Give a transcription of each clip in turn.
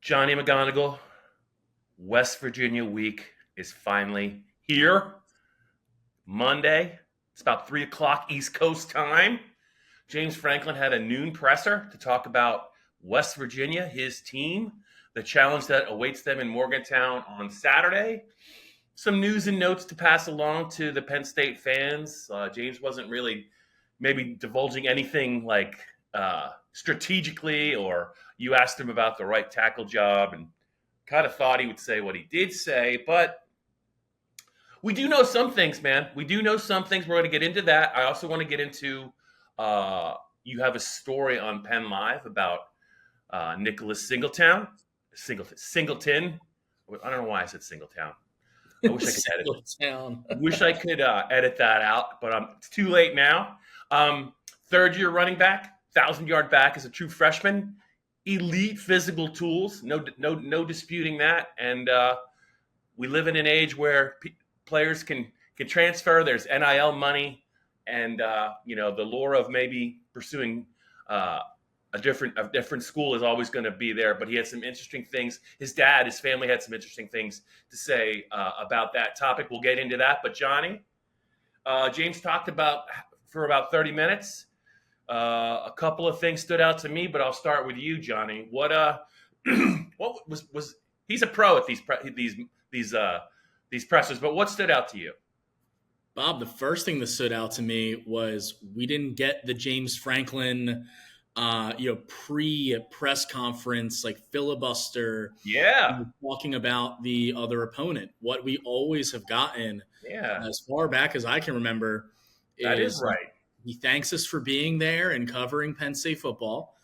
Johnny McGonigal, West Virginia week is finally here. Monday, it's about 3 o'clock East Coast time. James Franklin had a noon presser to talk about West Virginia, his team, the challenge that awaits them in Morgantown on Saturday. Some news and notes to pass along to the Penn State fans. James wasn't really maybe divulging anything like strategically, or you asked him about the right tackle job and kind of thought he would say what he did say, but we do know some things, man. We do know some things. We're going to get into that. I also want to get into you have a story on PennLive about Nicholas Singleton. I don't know why I said Singletown. I wish I could edit that out, but it's too late now. Third-year running back, 1,000-yard back as a true freshman, elite physical tools, no disputing that. And we live in an age where players can transfer. There's NIL money, and the lure of maybe pursuing a different school is always going to be there. But he had some interesting things. His family had some interesting things to say about that topic. We'll get into that. But Johnny, James talked for about 30 minutes. A couple of things stood out to me, but I'll start with you, Johnny. What was he's a pro at these pressers, but what stood out to you? Bob, the first thing that stood out to me was we didn't get the James Franklin pre-press conference, like filibuster. Yeah. Talking about the other opponent. What we always have gotten, as far back as I can remember, that is right. He thanks us for being there and covering Penn State football.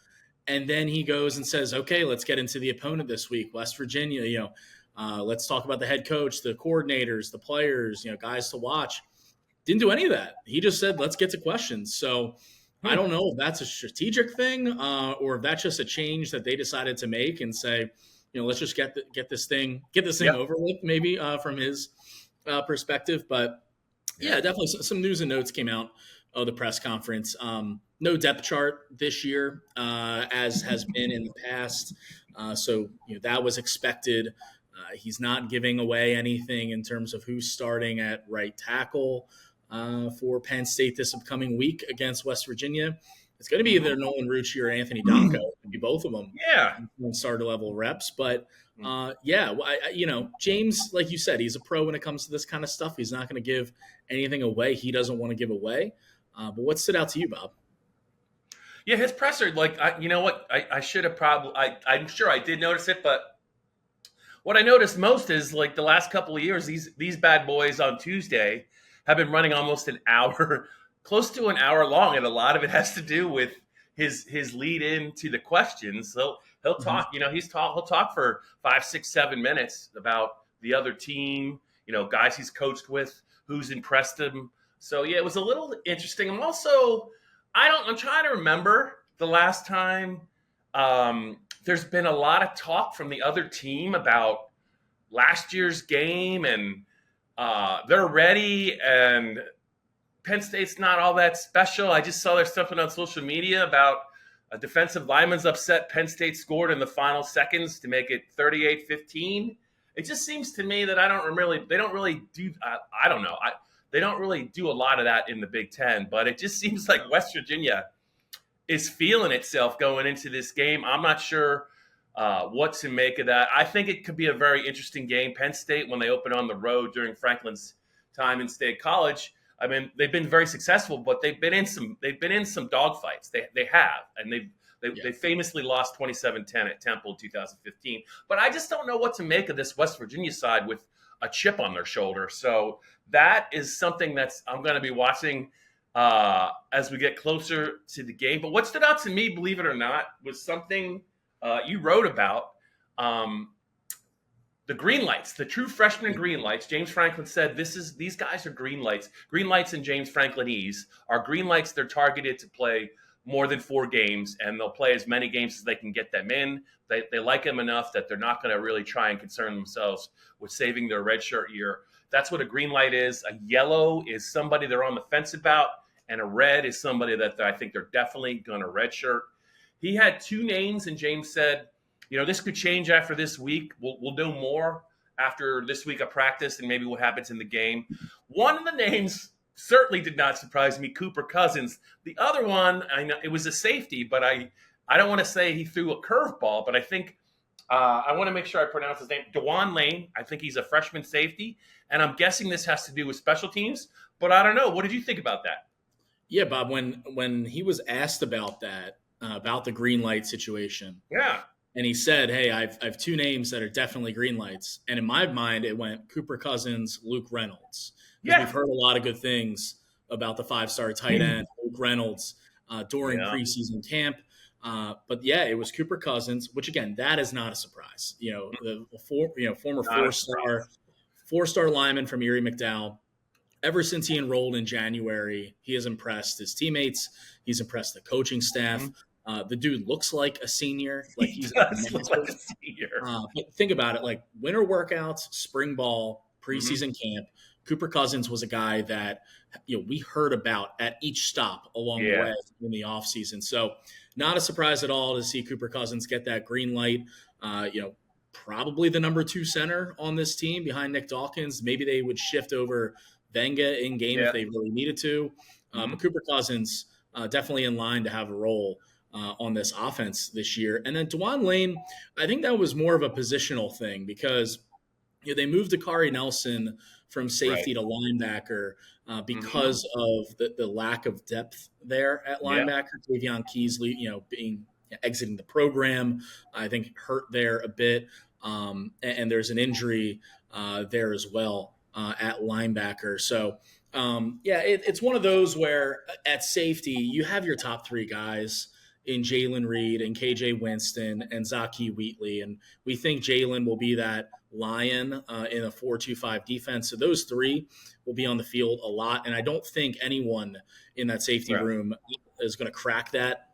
And then he goes and says, okay, let's get into the opponent this week, West Virginia. Let's talk about the head coach, the coordinators, the players, guys to watch. Didn't do any of that. He just said, let's get to questions. So I don't know if that's a strategic thing or if that's just a change that they decided to make and say, let's just get this thing over with, maybe from his perspective. But yeah, definitely some news and notes came out of the press conference. No depth chart this year, as has been in the past. So that was expected. He's not giving away anything in terms of who's starting at right tackle for Penn State this upcoming week against West Virginia. It's going to be either Nolan Rucci or Anthony Dano. It could be both of them. Yeah. Starter level reps. But James, like you said, he's a pro when it comes to this kind of stuff. He's not going to give anything away he doesn't want to give away. But what stood out to you, Bob? Yeah, his presser, I should have I'm sure I did notice it, but what I noticed most is like the last couple of years, these bad boys on Tuesday have been running almost an hour, close to an hour long, and a lot of it has to do with his lead in to the questions. So he'll talk, he'll talk for 5, 6, 7 minutes about the other team, guys he's coached with, who's impressed him. So yeah, it was a little interesting. I'm trying to remember the last time there's been a lot of talk from the other team about last year's game and they're ready and Penn State's not all that special. I just saw there's something on social media about a defensive lineman's upset Penn State scored in the final seconds to make it 38-15. It just seems to me that they don't really do a lot of that in the Big Ten, but it just seems like West Virginia is feeling itself going into this game. I'm not sure what to make of that. I think it could be a very interesting game. Penn State, when they open on the road during Franklin's time in State College, I mean, they've been very successful, but they've been in some dogfights. They have, and they famously lost 27-10 at Temple in 2015. But I just don't know what to make of this West Virginia side with a chip on their shoulder. So that is something I'm going to be watching as we get closer to the game. But what stood out to me, believe it or not, was something you wrote about. The green lights, the true freshman green lights. James Franklin said these guys are green lights. Green lights in James Franklinese are green lights. They're targeted to play more than 4 games, and they'll play as many games as they can get them in. They like them enough that they're not going to really try and concern themselves with saving their redshirt year. That's what a green light is. A yellow is somebody they're on the fence about, and a red is somebody that I think they're definitely going to redshirt. He had 2 names, and James said, This could change after this week. We'll know more after this week of practice and maybe what happens in the game. One of the names certainly did not surprise me, Cooper Cousins. The other one, I know it was a safety, but I don't want to say he threw a curveball, but I think I want to make sure I pronounce his name. Dewan Lane. I think he's a freshman safety, and I'm guessing this has to do with special teams, but I don't know. What did you think about that? Yeah, Bob, when he was asked about that, about the green light situation, Yeah. and he said, hey, I've two names that are definitely green lights. And in my mind, it went Cooper Cousins, Luke Reynolds. Yeah. We've heard a lot of good things about the 5-star tight end, Luke Reynolds, during preseason camp. But yeah, it was Cooper Cousins, which again, that is not a surprise. Former four-star lineman from Erie McDowell. Ever since he enrolled in January, he has impressed his teammates. He's impressed the coaching staff. The dude looks like a senior. Like he does look like a senior. But think about it, like winter workouts, spring ball, preseason camp. Cooper Cousins was a guy that we heard about at each stop along the way in the offseason. So not a surprise at all to see Cooper Cousins get that green light. Probably the number 2 center on this team behind Nick Dawkins. Maybe they would shift over Venga in game if they really needed to. But Cooper Cousins definitely in line to have a role on this offense this year. And then Dewan Lane, I think that was more of a positional thing because they moved Dakari Nelson from safety to linebacker because of the lack of depth there at linebacker. Davion Keesley, exiting the program, I think hurt there a bit. And there's an injury there as well at linebacker. So, it's one of those where at safety, you have your top 3 guys in Jalen Reed and KJ Winston and Zaki Wheatley. And we think Jalen will be that lion in a 4-2-5 defense. So those 3 will be on the field a lot. And I don't think anyone in that safety room is going to crack that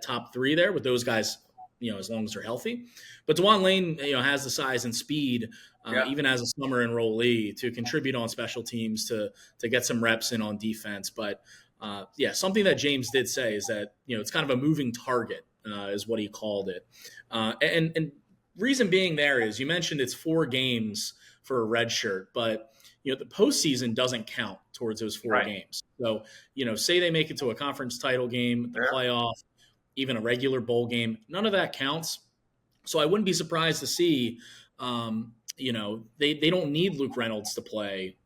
top 3 there with those guys, as long as they're healthy. But Dewan Lane, has the size and speed, even as a summer enrollee, to contribute on special teams, to get some reps in on defense. But something that James did say is that, it's kind of a moving target is what he called it. And reason being there is you mentioned it's 4 games for a red shirt, but, the postseason doesn't count towards those 4 games. So, say they make it to a conference title game, the playoff, even a regular bowl game, none of that counts. So I wouldn't be surprised to see, they don't need Luke Reynolds to play,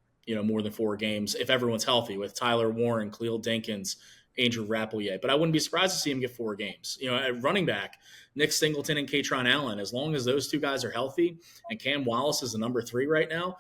more than 4 games if everyone's healthy with Tyler Warren, Khalil Dinkins, Andrew Rappelier. But I wouldn't be surprised to see him get 4 games. At running back, Nick Singleton and Katron Allen, as long as those 2 guys are healthy, and Cam Wallace is the number 3 right now,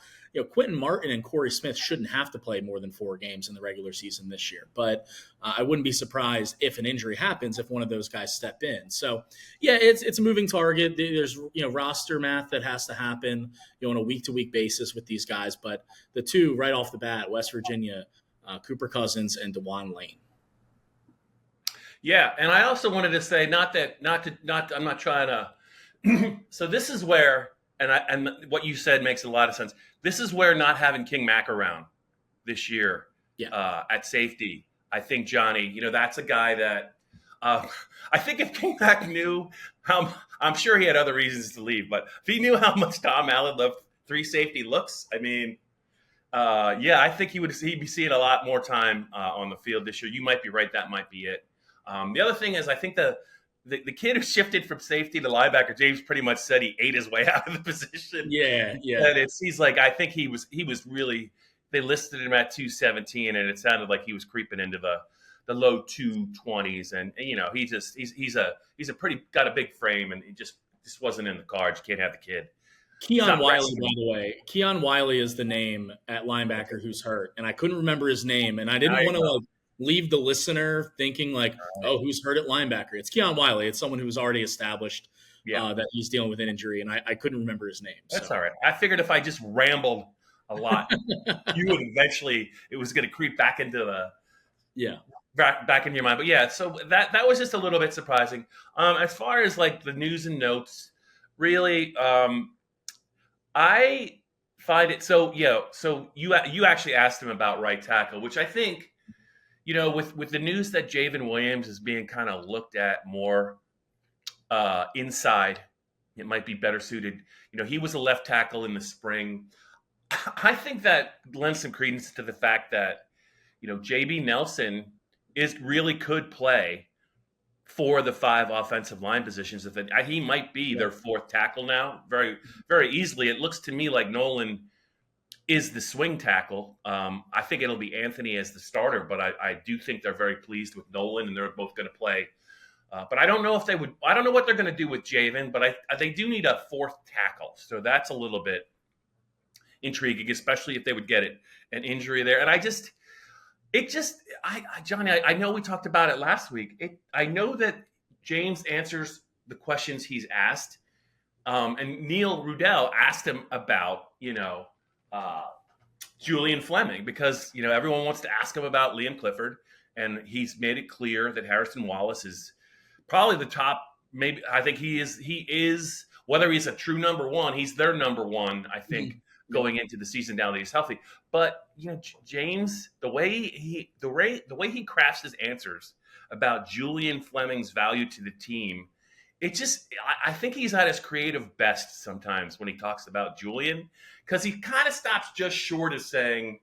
Quentin Martin and Corey Smith shouldn't have to play more than 4 games in the regular season this year. But I wouldn't be surprised if an injury happens if one of those guys step in. So, it's a moving target. There's, roster math that has to happen, on a week-to-week basis with these guys. But the 2 right off the bat, West Virginia, Cooper Cousins and Dewan Lane. Yeah, and I also wanted to say, I'm not trying to. So this is where, and what you said makes a lot of sense. This is where not having King Mack around this year at safety, I think, Johnny, that's a guy that I think if King Mack knew I'm sure he had other reasons to leave, but if he knew how much Tom Allen loved 3 safety looks, I mean, I think he'd be seeing a lot more time on the field this year. You might be right. That might be it. The other thing is, I think the kid who shifted from safety to linebacker, James pretty much said he ate his way out of the position. Yeah. And he's like, I think he was really. They listed him at 217, and it sounded like he was creeping into the low 220s. And he's a pretty got a big frame, and he just wasn't in the cards. You can't have the kid. Keon Wiley, by the way. Keon Wiley is the name at linebacker who's hurt, and I couldn't remember his name, and I didn't want to leave the listener thinking who's hurt at linebacker. It's Keon Wiley. It's someone who's already established that he's dealing with an injury, and I couldn't remember his name. That's all right. I figured if I just rambled a lot, you would eventually, it was going to creep back into back in your mind. But so that was just a little bit surprising. As far as the news and notes, really, I find it so you actually asked him about right tackle, which I think, with the news that Javen Williams is being kind of looked at more inside it might be better suited. He was a left tackle in the spring. I think that lends some credence to the fact that, JB Nelson could play for the 5 offensive line positions. He might be their 4th tackle now, very, very easily. It looks to me like Nolan is the swing tackle. I think it'll be Anthony as the starter, but I do think they're very pleased with Nolan, and they're both going to play. But I don't know if they would. I don't know what they're going to do with Javen, but they do need a 4th tackle, so that's a little bit intriguing, especially if they would get an injury there. And Johnny, I know we talked about it last week. I know that James answers the questions he's asked, and Neil Rudell asked him about Julian Fleming, because everyone wants to ask him about Liam Clifford, and he's made it clear that Harrison Wallace is probably the top. Maybe I think he is whether he's a true number 1, he's their number 1. I think going into the season now that he's healthy. But James, the way he crafts his answers about Julian Fleming's value to the team, I think he's at his creative best sometimes when he talks about Julian, because he kind of stops just short of saying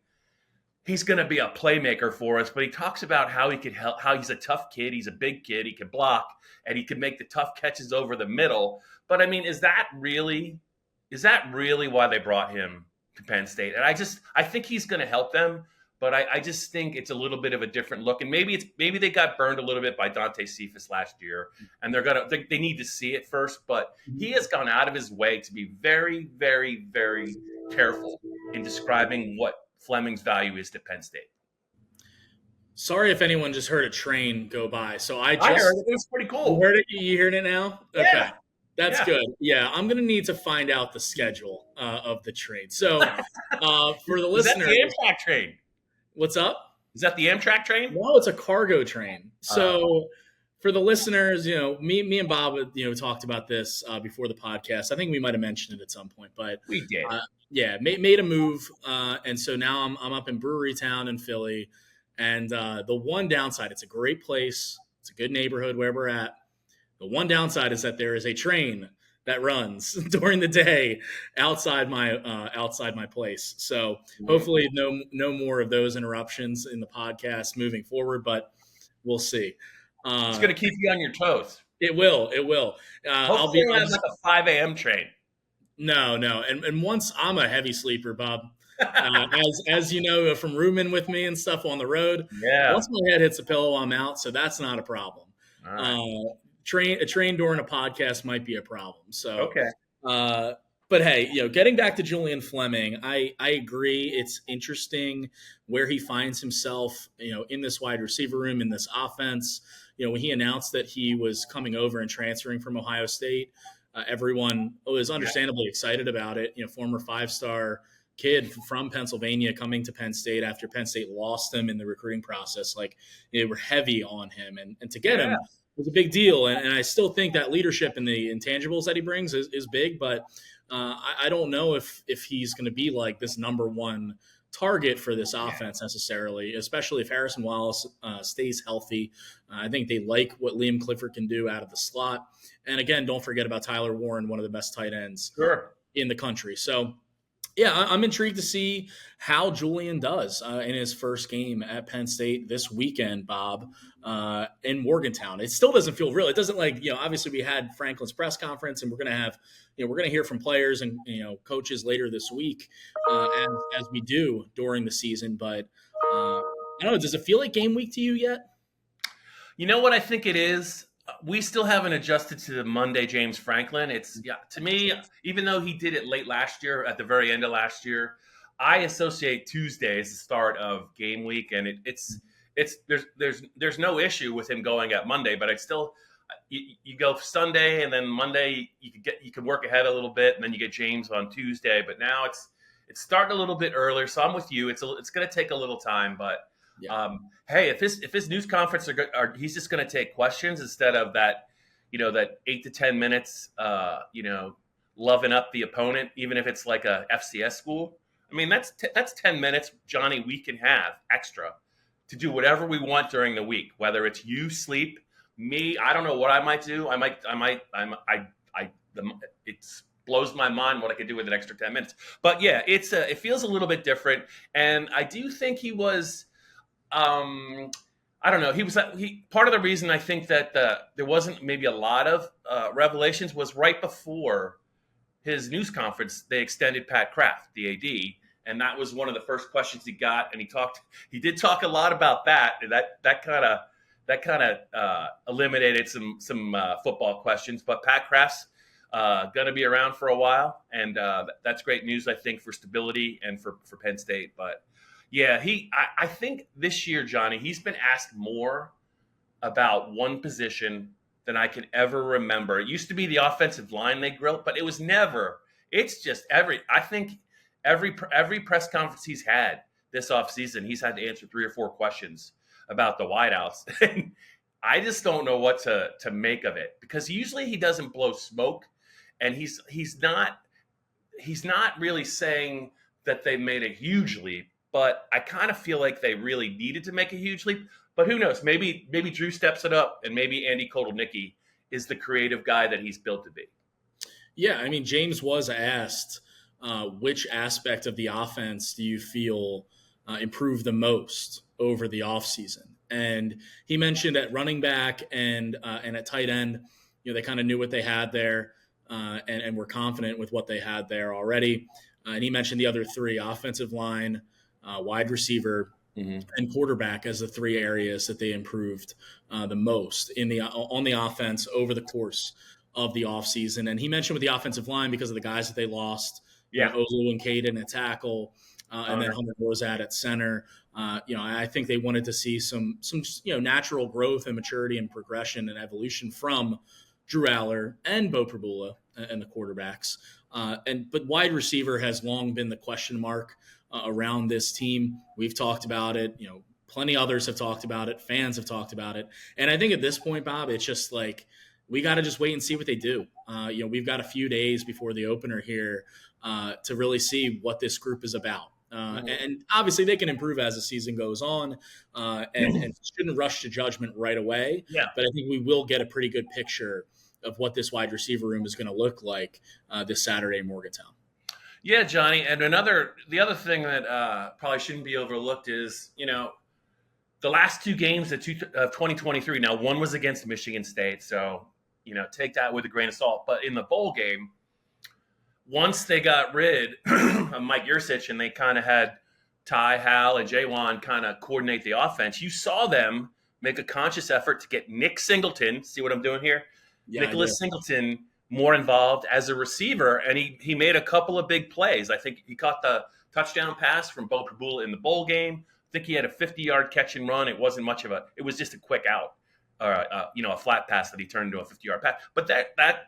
he's going to be a playmaker for us, but he talks about how he could help, how he's a tough kid, he's a big kid, he can block, and he can make the tough catches over the middle. But I mean, is that really why they brought him to Penn State? And I think he's going to help them, but I just think it's a little bit of a different look. And maybe they got burned a little bit by Dante Cephas last year, and they need to see it first. But he has gone out of his way to be very, very, very careful in describing what Fleming's value is to Penn State. Sorry if anyone just heard a train go by. So I heard it. It was pretty cool. You heard it? You heard it now? Yeah. Okay. That's good. Yeah, I'm going to need to find out the schedule of the train. So for the listeners. Is that the Amtrak train? What's up? Is that the Amtrak train? No, it's a cargo train. So for the listeners, me and Bob, talked about this before the podcast. I think we might have mentioned it at some point, but we did. Made a move, and so now I'm up in Brewery Town in Philly. And the one downside, it's a great place, it's a good neighborhood where we're at. The one downside is that there is a train that runs during the day outside my place. So hopefully no more of those interruptions in the podcast moving forward, but we'll see. It's going to keep you on your toes. It will. I'll be on like a 5 a.m. train. No. And once I'm a heavy sleeper, Bob, as you know, from rooming with me and stuff on the road. Yeah. Once my head hits a pillow, I'm out. So that's not a problem. All right. A train during a podcast might be a problem. So, okay. But hey, getting back to Julian Fleming, I agree. It's interesting where he finds himself, in this wide receiver room, in this offense. When he announced that he was coming over and transferring from Ohio State, everyone was understandably excited about it. Former 5-star kid from Pennsylvania coming to Penn State after Penn State lost him in the recruiting process. Like, they were heavy on him, and to get him was a big deal. And I still think that leadership and the intangibles that he brings is big, but I don't know if he's going to be like this number 1 target for this offense necessarily, especially if Harrison Wallace stays healthy. I think they like what Liam Clifford can do out of the slot. And again, don't forget about Tyler Warren, one of the best tight ends in the country. So, yeah, I'm intrigued to see how Julian does in his first game at Penn State this weekend, Bob, in Morgantown. It still doesn't feel real. It doesn't obviously we had Franklin's press conference, and we're going to have, we're going to hear from players and, coaches later this week as we do during the season. But I don't know, does it feel like game week to you yet? You know what I think it is? We still haven't adjusted to the Monday James Franklin. To me, even though he did it late last year, at the very end of last year, I associate Tuesday as the start of game week, and there's no issue with him going at Monday, but you go Sunday and then Monday you can work ahead a little bit, and then you get James on Tuesday. But now it's starting a little bit earlier, so I'm with you. It's going to take a little time, but. Yeah. Hey, if his news conference he's just going to take questions instead of that 8 to 10 minutes, loving up the opponent, even if it's like a FCS school. I mean, that's 10 minutes, Johnny, we can have extra to do whatever we want during the week, whether it's you sleep, me. I don't know what I might do. blows my mind what I could do with an extra 10 minutes. But yeah, it feels a little bit different. And I do think he was, I don't know. Part of the reason I think that there wasn't maybe a lot of revelations was right before his news conference. They extended Pat Kraft, the AD, and that was one of the first questions he got. And he did talk a lot about that. And that kind of eliminated some football questions. But Pat Kraft's going to be around for a while, and that's great news, I think, for stability and for Penn State. But yeah, I think this year, Johnny, he's been asked more about one position than I can ever remember. It used to be the offensive line they grilled, but it was never. It's just I think every press conference he's had this offseason, he's had to answer 3 or 4 questions about the wideouts. And I just don't know what to make of it, because usually he doesn't blow smoke, and he's not really saying that they made a huge leap. But I kind of feel like they really needed to make a huge leap. But who knows? Maybe Drew steps it up, and maybe Andy Kotelnicki is the creative guy that he's built to be. Yeah, I mean, James was asked which aspect of the offense do you feel improved the most over the offseason? And he mentioned at running back and at tight end, they kind of knew what they had there and were confident with what they had there already. And he mentioned the other 3: offensive line, wide receiver, and quarterback as the 3 areas that they improved the most on the offense over the course of the offseason. And he mentioned with the offensive line, because of the guys that they lost, Olu and Caden at tackle, and then Hunter Rosat at center. I think they wanted to see some natural growth and maturity and progression and evolution from Drew Aller and Bo Prabula and the quarterbacks. But wide receiver has long been the question mark around this team. We've talked about it. Plenty others have talked about it. Fans have talked about it. And I think at this point, Bob, it's just like we got to just wait and see what they do. We've got a few days before the opener here to really see what this group is about. And obviously they can improve as the season goes on and shouldn't rush to judgment right away. Yeah. But I think we will get a pretty good picture of what this wide receiver room is going to look like this Saturday in Morgantown. Yeah, Johnny. And the other thing that probably shouldn't be overlooked is, the last 2 games of 2023. Now, one was against Michigan State, so, take that with a grain of salt. But in the bowl game, once they got rid of Mike Yursich and they kind of had Ty, Hal, and Jaywan kind of coordinate the offense, you saw them make a conscious effort to get Nick Singleton, see what I'm doing here? Yeah, Nicholas Singleton more involved as a receiver, and he made a couple of big plays. I think he caught the touchdown pass from Bo Prabula in the bowl game. I think he had a 50-yard catch and run. It wasn't much of it was just a quick out, a flat pass that he turned into a 50-yard pass. But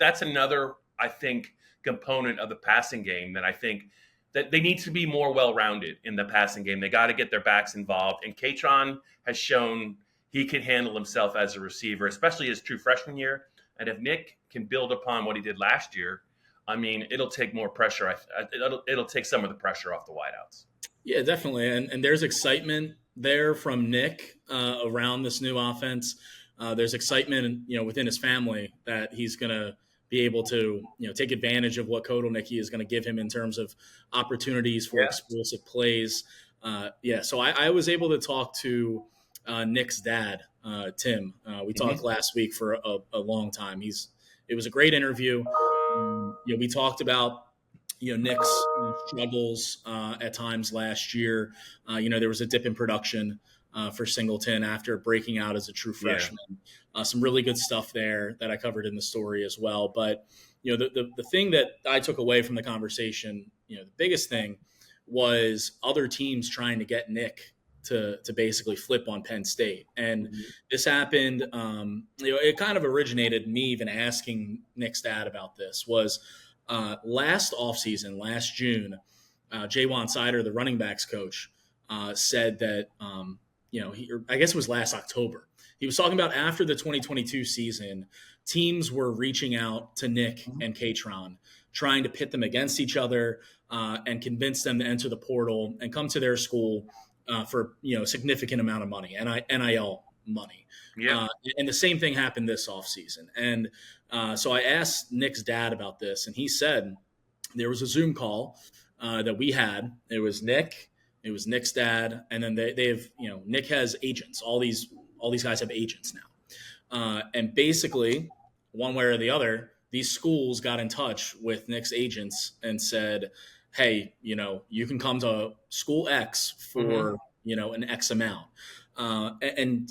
that's another, I think, component of the passing game that I think that they need to be more well-rounded in the passing game. They got to get their backs involved. And Katron has shown he can handle himself as a receiver, especially his true freshman year. And if Nick can build upon what he did last year, I mean, it'll take more pressure. It'll take some of the pressure off the wideouts. Yeah, definitely. And there's excitement there from Nick around this new offense. There's excitement, within his family that he's going to be able to, take advantage of what Kotelnicki is going to give him in terms of opportunities for explosive plays. So I was able to talk to Nick's dad, Tim. We talked last week for a long time. It was a great interview. We talked about, Nick's struggles at times last year. There was a dip in production for Singleton after breaking out as a true freshman. Some really good stuff there that I covered in the story as well. But, the thing that I took away from the conversation, the biggest thing was other teams trying to get Nick to basically flip on Penn State. And this happened, it kind of originated me even asking Nick's dad about this was last offseason, last June, Jaywan Sider, the running backs coach, said that, I guess it was last October. He was talking about after the 2022 season, teams were reaching out to Nick and Katron, trying to pit them against each other and convince them to enter the portal and come to their school for a significant amount of money, NIL money. Yeah. And the same thing happened this offseason. And so I asked Nick's dad about this, and he said there was a Zoom call that we had. It was Nick's dad, and then they have, Nick has agents. All these guys have agents now. And basically, one way or the other, these schools got in touch with Nick's agents and said, hey, you can come to school X for, an X amount. And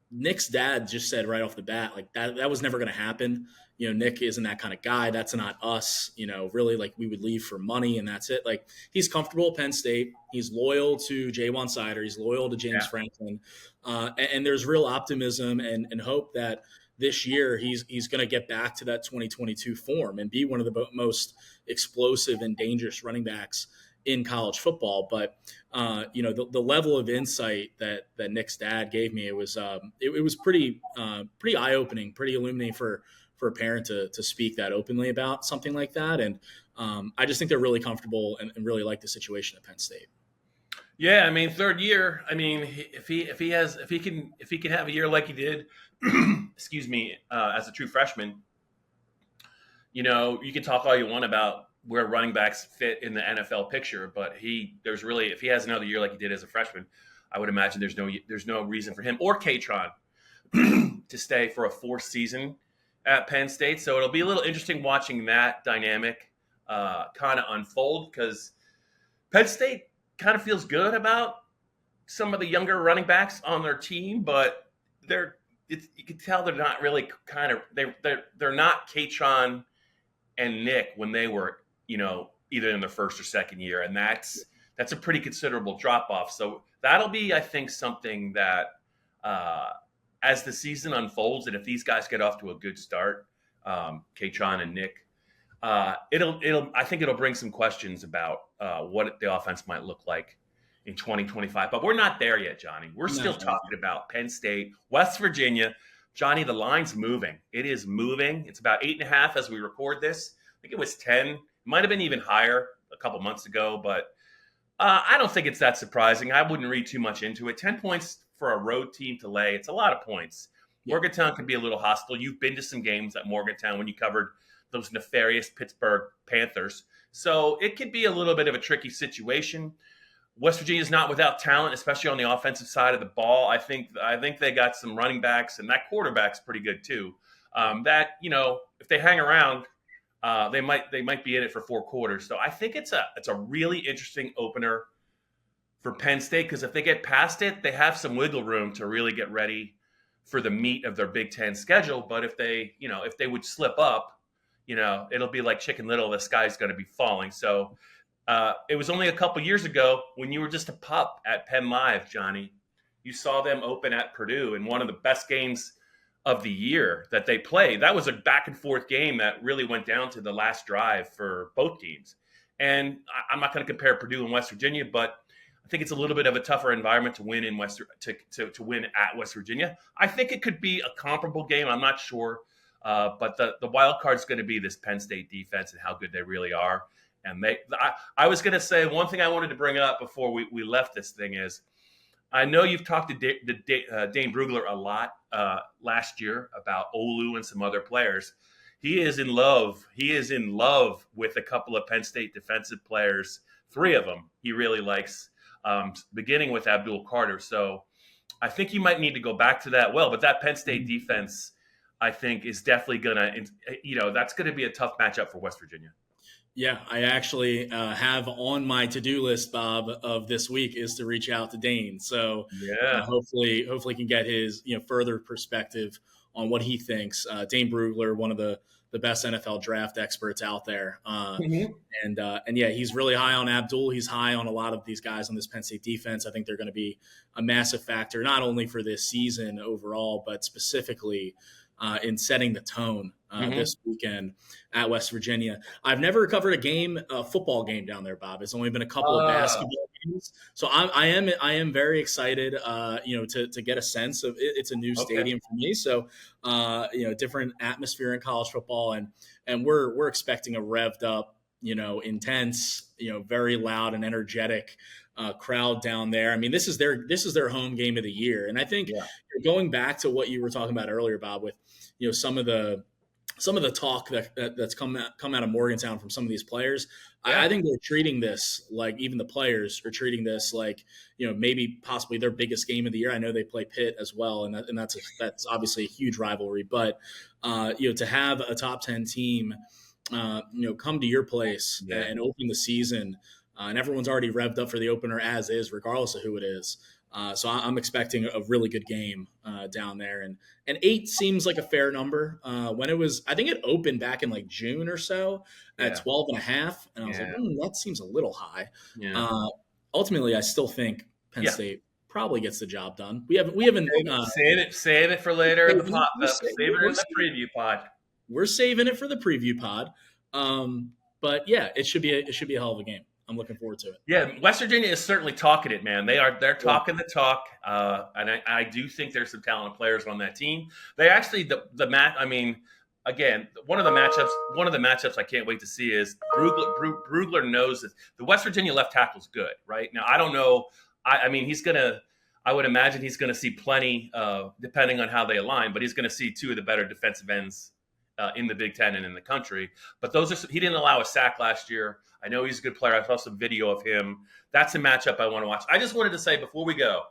Nick's dad just said right off the bat, like that was never going to happen. Nick isn't that kind of guy. That's not us, really, like we would leave for money and that's it. Like he's comfortable at Penn State. He's loyal to Jaywan Sider. He's loyal to James Franklin. And there's real optimism and hope that this year he's going to get back to that 2022 form and be one of the most explosive and dangerous running backs in college football. But the level of insight that Nick's dad gave me, it was pretty eye-opening, pretty illuminating for a parent to speak that openly about something like that. And I just think they're really comfortable and really like the situation at Penn State. Yeah, I mean, third year. I mean, if he can have a year like he did, excuse me, as a true freshman, you can talk all you want about where running backs fit in the NFL picture, but if he has another year like he did as a freshman, I would imagine there's no reason for him or Katron to stay for a fourth season at Penn State. So it'll be a little interesting watching that dynamic kind of unfold, because Penn State kind of feels good about some of the younger running backs on their team, but you can tell they're not really they're not Katron and Nick when they were, either in their first or second year. And that's a pretty considerable drop off. So that'll be, I think, something that as the season unfolds, and if these guys get off to a good start, Katron and Nick, I think it'll bring some questions about what the offense might look like in 2025. But we're not there yet, Johnny. We're still talking about Penn State, West Virginia. Johnny, the line's moving. It is moving. It's about 8.5 as we record this. I think it was 10. It might have been even higher a couple months ago, but I don't think it's that surprising. I wouldn't read too much into it. 10 points for a road team to lay. It's a lot of points. Yeah. Morgantown can be a little hostile. You've been to some games at Morgantown when you covered those nefarious Pittsburgh Panthers. So it could be a little bit of a tricky situation. West Virginia is not without talent, especially on the offensive side of the ball. I think they got some running backs, and that quarterback's pretty good too. If they hang around, they might be in it for 4 quarters. So I think it's a really interesting opener for Penn State, because if they get past it, they have some wiggle room to really get ready for the meat of their Big Ten schedule. But if they would slip up, it'll be like Chicken Little. The sky's going to be falling. So it was only a couple years ago when you were just a pup at PennLive, Johnny. You saw them open at Purdue in one of the best games of the year that they played. That was a back and forth game that really went down to the last drive for both teams. And I'm not going to compare Purdue and West Virginia, but I think it's a little bit of a tougher environment to win to win at West Virginia. I think it could be a comparable game. I'm not sure, but the wild card is going to be this Penn State defense and how good they really are. And I was going to say one thing I wanted to bring up before we left this thing is, I know you've talked to Dane Brugler a lot last year about Olu and some other players. He is in love. He is in love with a couple of Penn State defensive players. 3 of them he really likes, beginning with Abdul Carter. So I think you might need to go back to that. But that Penn State defense, I think, is definitely going to, that's going to be a tough matchup for West Virginia. Yeah, I actually have on my to-do list, Bob, of this week is to reach out to Dane. So hopefully can get his further perspective on what he thinks. Dane Brugler, one of the best NFL draft experts out there, and yeah, he's really high on Abdul. He's high on a lot of these guys on this Penn State defense. I think they're going to be a massive factor, not only for this season overall, but specifically in setting the tone this weekend at West Virginia. I've never covered a football game down there, Bob. It's only been a couple of basketball games. So I am very excited, to get a sense of it. It's a new stadium for me. So, different atmosphere in college football, and we're expecting a revved up, intense, very loud and energetic crowd down there. I mean, this is their home game of the year. And I think going back to what you were talking about earlier, Bob, with, some of the talk that's come out of Morgantown from some of these players, I think they're treating this like, even the players are treating this like, maybe possibly their biggest game of the year. I know they play Pitt as well, and that's obviously a huge rivalry. But to have a top 10 team, come to your place and open the season, and everyone's already revved up for the opener as is, regardless of who it is. So I'm expecting a really good game down there, and 8 seems like a fair number. When I think it opened back in like June or so at 12.5, and I was like, that seems a little high. Yeah. Ultimately, I still think Penn State probably gets the job done. We haven't save it for later. Save it in the preview pod. We're saving it for the preview pod. But yeah, it should be a hell of a game. I'm looking forward to it. Yeah, West Virginia is certainly talking it, man. They're talking the talk, and I do think there's some talented players on that team. They actually the match. I mean, again, one of the matchups I can't wait to see is Brugler knows that the West Virginia left tackle is good, right? Now I don't know. I mean, I would imagine he's gonna see plenty, depending on how they align, but he's gonna see 2 of the better defensive ends in the Big Ten and in the country. But he didn't allow a sack last year. I know he's a good player. I saw some video of him. That's a matchup I want to watch. I just wanted to say before we go,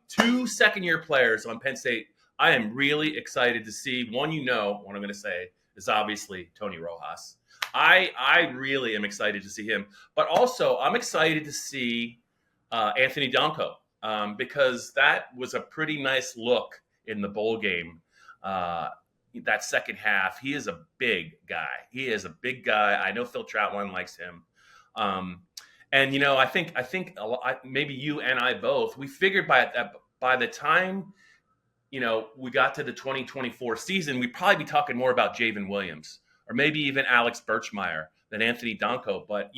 2 second-year players on Penn State I am really excited to see. One, what I'm going to say is obviously Tony Rojas. I really am excited to see him. But also, I'm excited to see Anthony Donko because that was a pretty nice look in the bowl game. That second half, he is a big guy. I know Phil Troutline likes him. And, I think maybe you and I both, we figured by the time, we got to the 2024 season, we'd probably be talking more about Javen Williams or maybe even Alex Birchmeyer than Anthony Donko. But,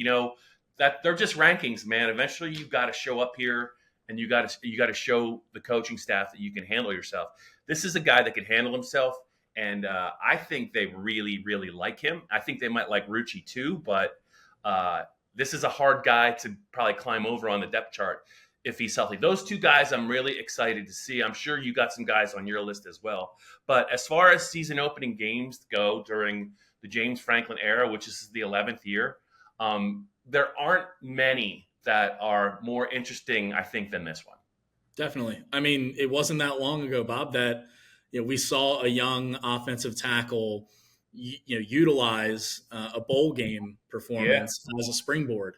that they're just rankings, man. Eventually you got to show up here and you got to show the coaching staff that you can handle yourself. This is a guy that can handle himself. And I think they really, really like him. I think they might like Rucci too, but this is a hard guy to probably climb over on the depth chart if he's healthy. Those 2 guys I'm really excited to see. I'm sure you got some guys on your list as well. But as far as season opening games go during the James Franklin era, which is the 11th year, there aren't many that are more interesting, I think, than this one. Definitely. I mean, it wasn't that long ago, Bob, that we saw a young offensive tackle, utilize a bowl game performance as a springboard.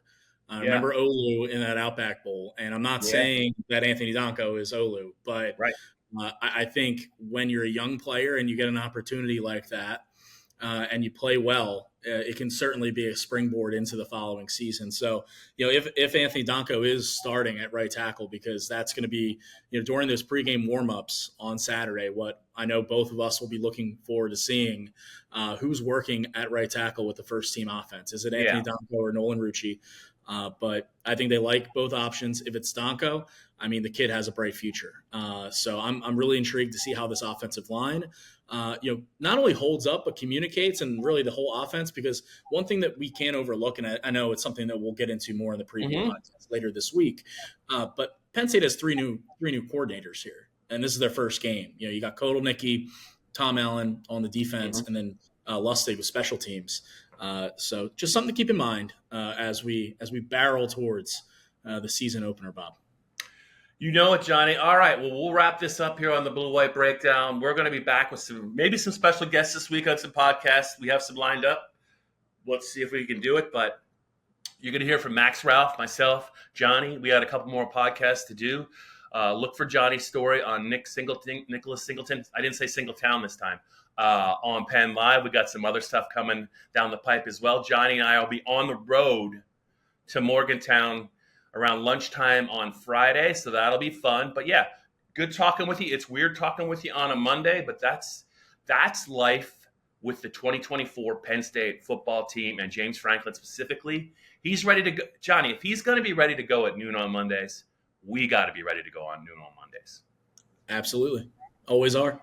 Remember Olu in that Outback Bowl, and I'm not saying that Anthony Donko is Olu, but I think when you're a young player and you get an opportunity like that and you play well, it can certainly be a springboard into the following season. So, if Anthony Donko is starting at right tackle, because that's going to be, during those pregame warmups on Saturday, what I know both of us will be looking forward to seeing who's working at right tackle with the first team offense. Is it Anthony Donko or Nolan Rucci? But I think they like both options. If it's Donko, I mean, the kid has a bright future. So I'm really intrigued to see how this offensive line, not only holds up, but communicates, and really the whole offense, because one thing that we can't overlook, and I know it's something that we'll get into more in the preview podcast later this week, but Penn State has three new coordinators here, and this is their first game. You got Kotelnicki, Tom Allen on the defense, and then Lustig with special teams. So just something to keep in mind as we barrel towards the season opener, Bob. You know it, Johnny. All right, well, we'll wrap this up here on the Blue White Breakdown. We're going to be back with maybe some special guests this week on some podcasts. We have some lined up. Let's see if we can do it. But you're going to hear from Max Ralph, myself, Johnny. We got a couple more podcasts to do. Look for Johnny's story on Nicholas Singleton. I didn't say Singletown this time. On PennLive. We got some other stuff coming down the pipe as well. Johnny and I will be on the road to Morgantown around lunchtime on Friday, so that'll be fun. But yeah, good talking with you. It's weird talking with you on a Monday, but that's life with the 2024 Penn State football team and James Franklin specifically. He's ready to go. Johnny, if he's going to be ready to go at noon on Mondays, we got to be ready to go on noon on Mondays. Absolutely. Always are.